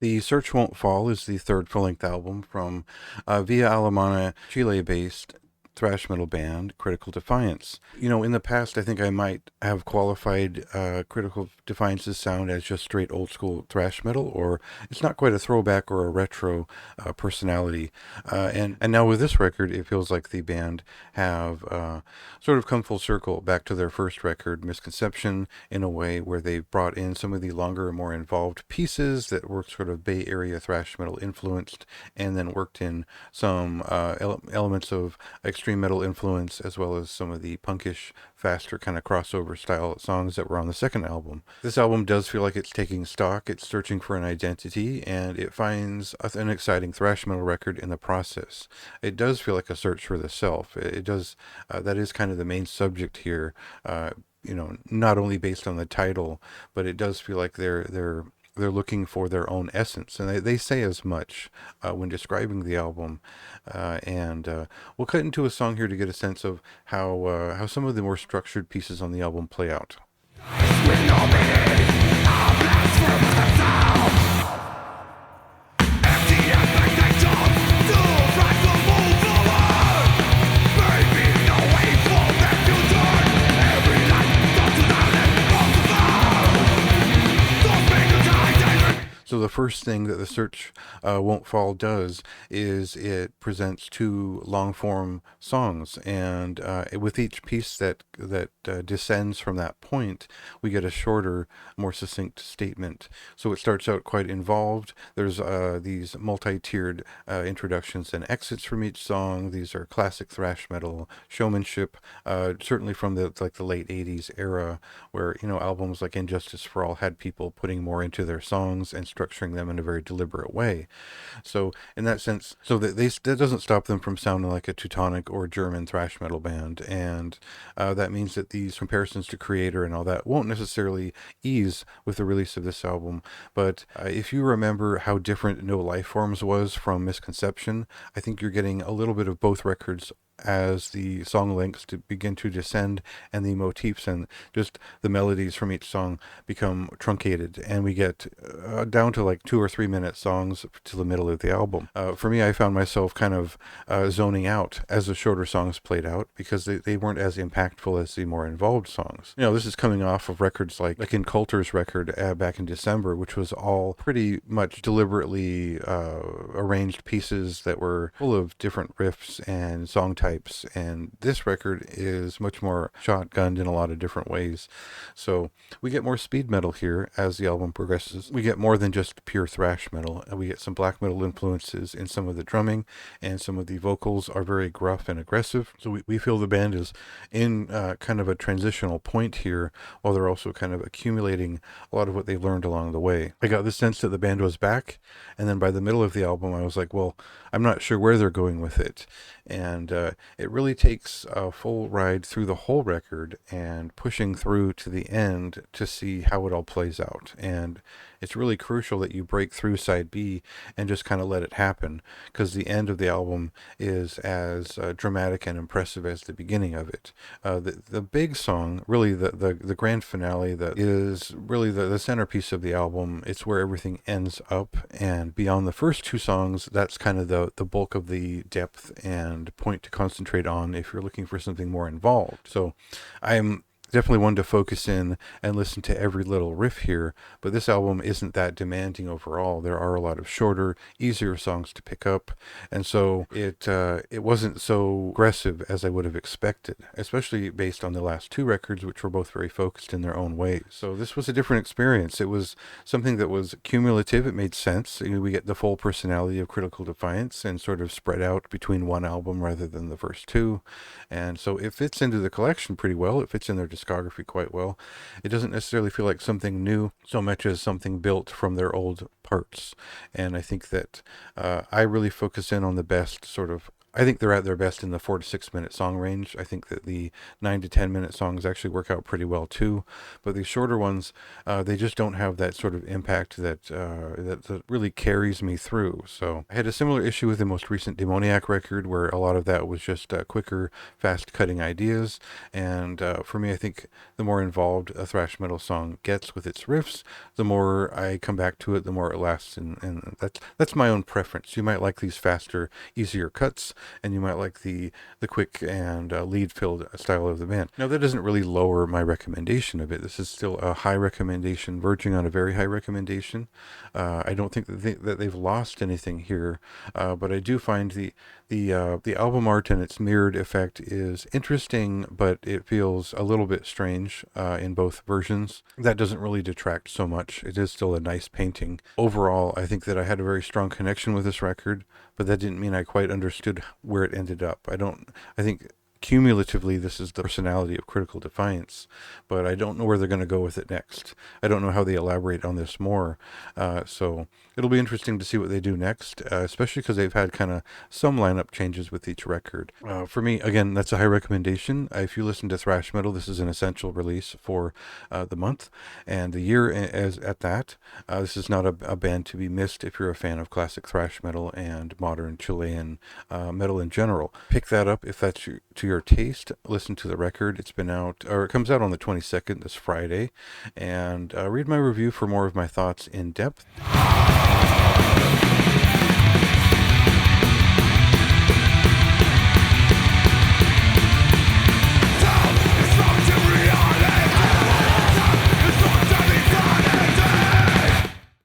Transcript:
The Search Won't Fall is the third full-length album from Via Alemana, Chile-based thrash metal band Critical Defiance. In the past, I think I might have qualified Critical Defiance's sound as just straight old school thrash metal, or it's not quite a throwback or a retro personality. And now with this record, it feels like the band have sort of come full circle back to their first record, Misconception, in a way where they brought in some of the longer and more involved pieces that were sort of Bay Area thrash metal influenced, and then worked in some elements of extreme metal influence, as well as some of the punkish, faster kind of crossover style songs that were on the second album. This album does feel like it's taking stock, it's searching for an identity, and it finds an exciting thrash metal record in the process. It does feel like a search for the self. It does, that is kind of the main subject here, not only based on the title, but it does feel like they're looking for their own essence, and they say as much when describing the album. And we'll cut into a song here to get a sense of how some of the more structured pieces on the album play out. So the first thing that the Search Won't Fall does is it presents two long-form songs, and with each piece that descends from that point, we get a shorter, more succinct statement. So it starts out quite involved. There's these multi-tiered introductions and exits from each song. These are classic thrash metal showmanship, certainly from the late '80s era, where albums like Injustice for All had people putting more into their songs and structuring them in a very deliberate way. So in that sense, that doesn't stop them from sounding like a Teutonic or German thrash metal band, and that means that these comparisons to Creator and all that won't necessarily ease with the release of this album. But if you remember how different No Life Forms was from Misconception, I think you're getting a little bit of both records as the song lengths to begin to descend, and the motifs and just the melodies from each song become truncated, and we get down to like 2 or 3 minute songs to the middle of the album. For me, I found myself kind of zoning out as the shorter songs played out, because they weren't as impactful as the more involved songs. This is coming off of records like in Coulter's record back in December, which was all pretty much deliberately arranged pieces that were full of different riffs and song types, and this record is much more shotgunned in a lot of different ways. So we get more speed metal here as the album progresses. We get more than just pure thrash metal. We get some black metal influences in some of the drumming, and some of the vocals are very gruff and aggressive. So we feel the band is in kind of a transitional point here, while they're also kind of accumulating a lot of what they've learned along the way. I got the sense that the band was back, and then by the middle of the album I was like, well, I'm not sure where they're going with it. And it really takes a full ride through the whole record and pushing through to the end to see how it all plays out. And it's really crucial that you break through side B and just kind of let it happen, because the end of the album is as dramatic and impressive as the beginning of it. The big song, really the grand finale, that is really the centerpiece of the album. It's where everything ends up, and beyond the first two songs, that's kind of the bulk of the depth and point to concentrate on if you're looking for something more involved. So I'm definitely one to focus in and listen to every little riff here, but this album isn't that demanding overall. There are a lot of shorter, easier songs to pick up, and so it wasn't so aggressive as I would have expected, especially based on the last two records, which were both very focused in their own ways. So this was a different experience. It was something that was cumulative. It made sense. We get the full personality of Critical Defiance and sort of spread out between one album rather than the first two, and so it fits into the collection pretty well. It fits in their discography quite well. It doesn't necessarily feel like something new so much as something built from their old parts. And I think that I really focus in on the best sort of I think they're at their best in the 4 to 6 minute song range. I think that the 9 to 10 minute songs actually work out pretty well too, but the shorter ones, they just don't have that sort of impact that really carries me through. So I had a similar issue with the most recent Demoniac record, where a lot of that was just quicker, fast-cutting ideas. And for me, I think the more involved a thrash metal song gets with its riffs, the more I come back to it, the more it lasts, and that's my own preference. You might like these faster, easier cuts, and you might like the quick and lead-filled style of the band. Now, that doesn't really lower my recommendation of it. This is still a high recommendation, verging on a very high recommendation. I don't think that they've lost anything here, but I do find the album art and its mirrored effect is interesting, but it feels a little bit strange in both versions. That doesn't really detract so much. It is still a nice painting. Overall, I think that I had a very strong connection with this record, but that didn't mean I quite understood where it ended up. I think cumulatively this is the personality of Critical Defiance, but I don't know where they're going to go with it next. I don't know how they elaborate on this more. So it'll be interesting to see what they do next, especially because they've had kind of some lineup changes with each record. For me, again, that's a high recommendation. If you listen to thrash metal, this is an essential release for the month and the year as at that. This is not a band to be missed if you're a fan of classic thrash metal and modern Chilean metal in general. Pick that up if that's to your taste. Listen to the record. It's been out, or it comes out on the 22nd, this Friday, and read my review for more of my thoughts in depth.